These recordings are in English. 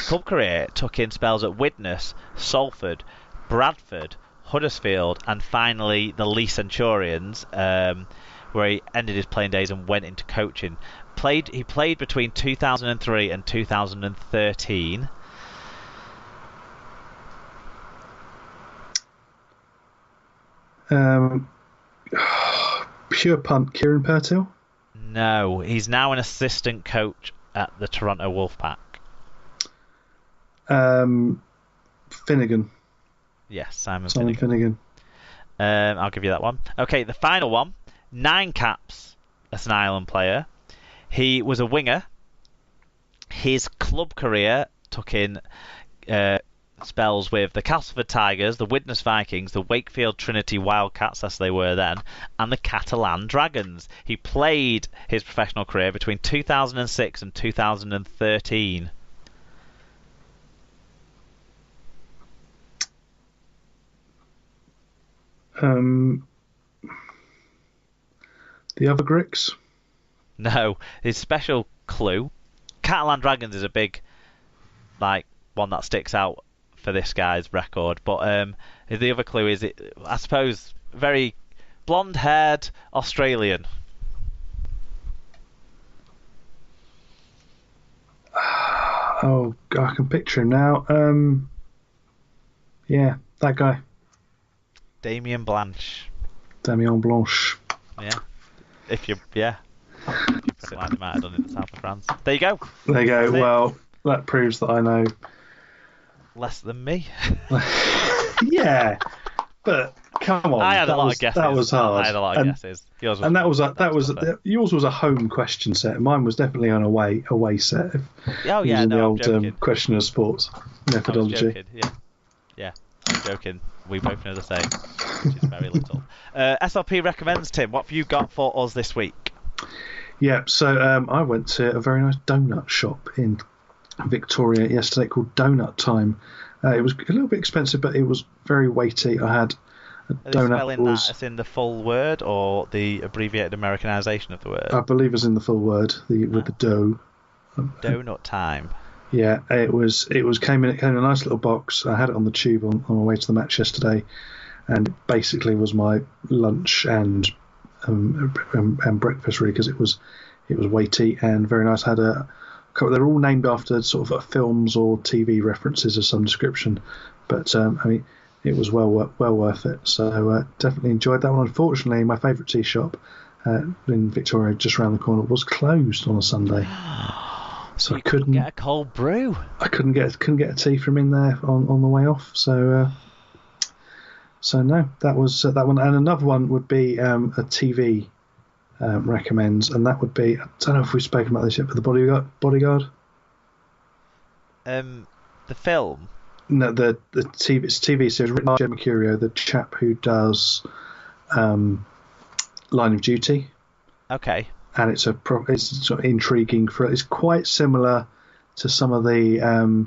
his club career took in spells at Widnes, Salford, Bradford, Huddersfield, and finally the Lee Centurions, where he ended his playing days and went into coaching. He played between 2003 and 2013. Pure punt, Kieran Purtill? No, he's now an assistant coach at the Toronto Wolfpack. Finnegan. Yes, Simon Finnegan. I'll give you that one. Okay, the final one. 9 caps as an Ireland player. He was a winger. His club career took in spells with the Castleford Tigers, the Widnes Vikings, the Wakefield Trinity Wildcats, as they were then, and the Catalan Dragons. He played his professional career between 2006 and 2013. The other Gricks? No, his special clue. Catalan Dragons is a big, one that sticks out for this guy's record. But the other clue is, I suppose, very blonde-haired Australian. Oh, I can picture him now. Yeah, that guy. Damien Blanche. Damien Blanche. Yeah. If you put it like they might have done in the south of France. There you go. There you go. Well, that proves that I know less than me. Yeah, but come on. I had a lot of guesses. That was hard. I had a lot of guesses. Yours yours was a home question set. Mine was definitely an away set. Oh yeah, the I'm old question of sports methodology. Yeah, I'm joking. We both know the same, which is very little. SLP recommends, Tim. What have you got for us this week? Yeah, so I went to a very nice donut shop in Victoria yesterday called Donut Time. It was a little bit expensive, but it was very weighty. I had a donut. Spelling that as in the full word or the abbreviated Americanization of the word? I believe it's in the full word, with the dough. Donut Time. Yeah, it came in a nice little box. I had it on the tube on my way to the match yesterday, and it basically was my lunch and breakfast really, because it was weighty and very nice. They're all named after sort of films or TV references of some description, but it was well worth it. So definitely enjoyed that one. Unfortunately, my favourite tea shop in Victoria, just around the corner, was closed on a Sunday. So I couldn't get a cold brew. I couldn't get a tea from in there on the way off. So no, that was that one. And another one would be a TV recommends, and that would be, I don't know if we've spoken about this yet, but the Bodyguard. The film. No, the TV series written by Jed Mercurio, the chap who does Line of Duty. Okay. And it's sort of intriguing. It's quite similar to some of the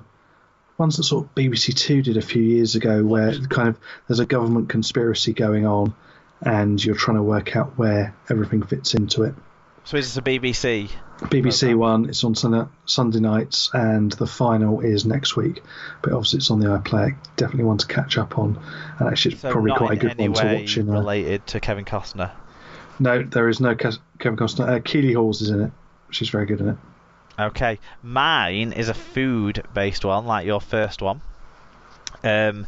ones that sort of BBC Two did a few years ago, where kind of there's a government conspiracy going on, and you're trying to work out where everything fits into it. So is this a BBC? BBC one. It's on Sunday nights, and the final is next week. But obviously, it's on the iPlayer. Definitely one to catch up on, and actually, it's probably quite a good one to watch. Related to Kevin Costner. No, there is no Kevin Costner. Keely Hawes is in it. She's very good in it. Okay. Mine is a food-based one, like your first one. And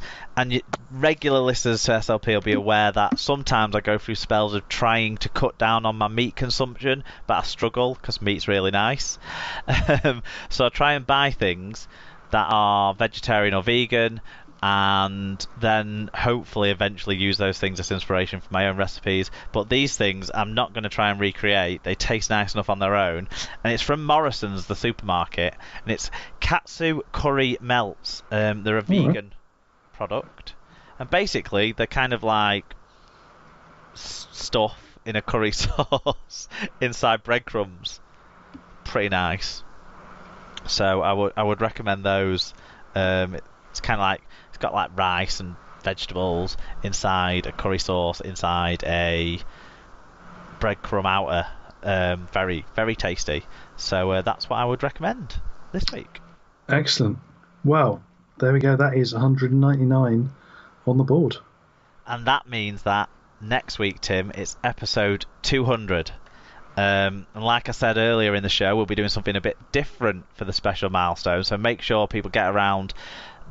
regular listeners to SLP will be aware that sometimes I go through spells of trying to cut down on my meat consumption, but I struggle because meat's really nice. So I try and buy things that are vegetarian or vegan, and then hopefully eventually use those things as inspiration for my own recipes. But these things I'm not going to try and recreate. They taste nice enough on their own, and it's from Morrison's, the supermarket, and it's katsu curry melts. They're a vegan product, and basically they're kind of like stuff in a curry sauce inside breadcrumbs. Pretty nice. So I would recommend those. It's kind of like, it's got like rice and vegetables inside a curry sauce inside a breadcrumb outer. Very, very tasty. So that's what I would recommend this week. Excellent. Well, there we go. That is 199 on the board. And that means that next week, Tim, it's episode 200. And like I said earlier in the show, we'll be doing something a bit different for the special milestone. So make sure people get around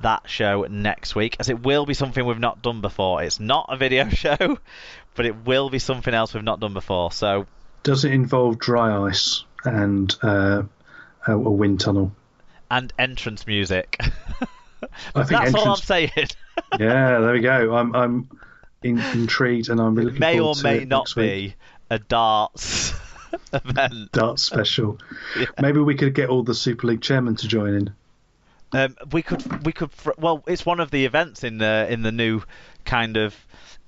that show next week, as it will be something we've not done before. It's not a video show, but it will be something else we've not done before. So, does it involve dry ice and a wind tunnel and entrance music? I think that's all I'm saying. Yeah, there we go. I'm intrigued, and I'm really looking may or forward to may it not next week. be a darts event. Darts special. Yeah. Maybe we could get all the Super League chairmen to join in. We could. Well, it's one of the events in the new kind of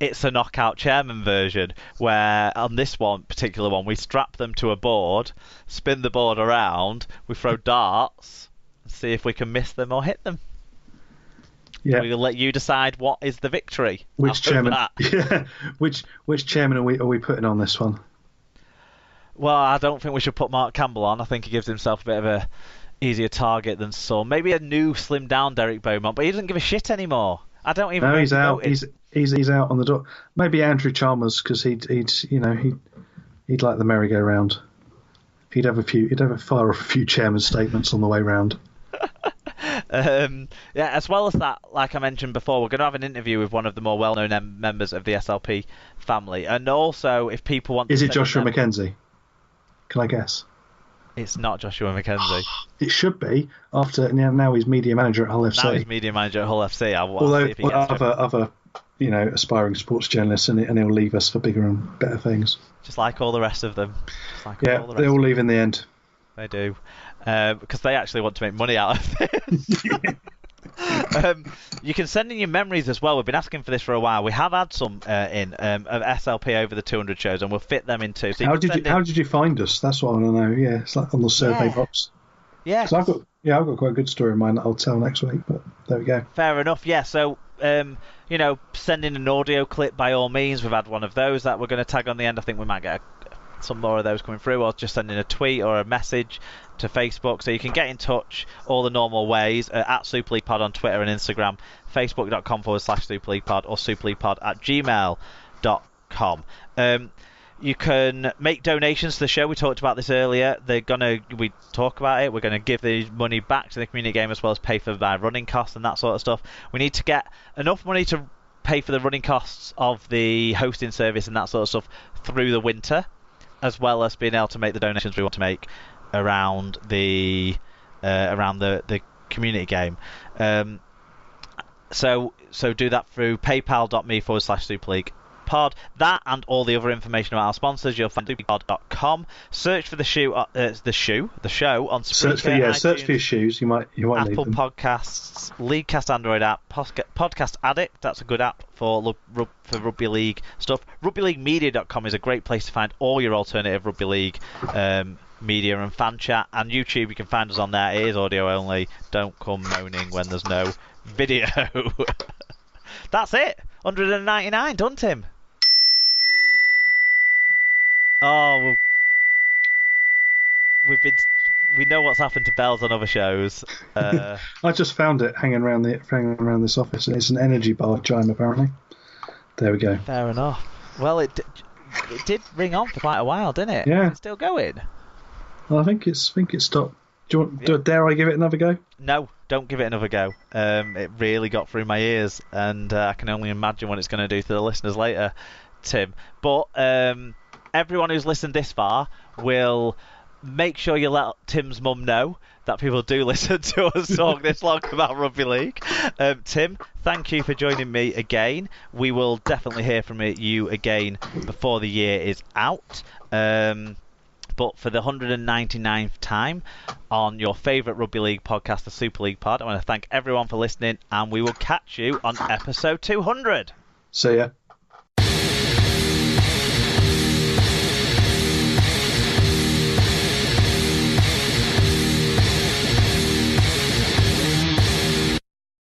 It's a Knockout Chairman version, where on this particular one, we strap them to a board, spin the board around, we throw darts, and see if we can miss them or hit them. Yeah. We'll let you decide what is the victory. Which chairman? Yeah. Which chairman are we putting on this one? Well, I don't think we should put Mark Campbell on. I think he gives himself a bit of a easier target than some. Maybe a new slimmed down Derek Beaumont, but he doesn't give a shit anymore. I don't even. No, he's out. He's out on the door. Maybe Andrew Chalmers, because he'd like the merry-go-round. He'd fire off a few chairman statements on the way round. Yeah, as well as that, like I mentioned before, we're going to have an interview with one of the more well-known members of the SLP family, and also if people want. Is it Joshua McKenzie? Can I guess? It's not Joshua McKenzie. It should be. After now he's media manager at Hull FC. Now he's media manager at Hull FC. Although other aspiring sports journalists, and he'll leave us for bigger and better things. Just like all the rest of them. They all leave in the end. They do. Because they actually want to make money out of this. You can send in your memories as well. We've been asking for this for a while. We have had some of SLP over the 200 shows, and we'll fit them into. So how did you find us? That's what I want to know. Yeah, it's like on the survey box. Yeah. I've got quite a good story in mind that I'll tell next week. But there we go. Fair enough. Yeah. So send in an audio clip by all means. We've had one of those that we're going to tag on the end. I think we might get some more of those coming through, or just send in a tweet or a message to Facebook. So you can get in touch all the normal ways at Super League Pod on Twitter and Instagram, facebook.com/Super League Pod, or superleaguepod@gmail.com. You can make donations to the show. We talked about this earlier. We talk about it. We're going to give the money back to the community game, as well as pay for my running costs and that sort of stuff. We need to get enough money to pay for the running costs of the hosting service and that sort of stuff through the winter, as well as being able to make the donations we want to make around the community game. So do that through paypal.me/superleaguepod. That and all the other information about our sponsors you'll find at superleaguepod.com. Search for the show on Spreaker, search for your shoes. You might Apple Podcasts, Leaguecast Android app, Podcast Addict. That's a good app for rugby league stuff. RugbyLeagueMedia.com is a great place to find all your alternative rugby league media and fan chat. And YouTube, you can find us on there. It is audio only. Don't come moaning when there's no video. That's it. 199, done, Tim. Oh, we know what's happened to bells on other shows. I just found it hanging around this office, and it's an energy bar chime apparently. There we go. Fair enough. Well, it did ring on for quite a while, didn't it? Yeah. It's still going. Well, I think it stopped. Dare I give it another go? No, don't give it another go. It really got through my ears, and I can only imagine what it's going to do to the listeners later, Tim. But everyone who's listened this far will make sure you let Tim's mum know that people do listen to us talk this long about rugby league. Tim, thank you for joining me again. We will definitely hear from you again before the year is out. But for the 199th time on your favourite rugby league podcast, the Super League Pod, I want to thank everyone for listening, and we will catch you on episode 200. See ya.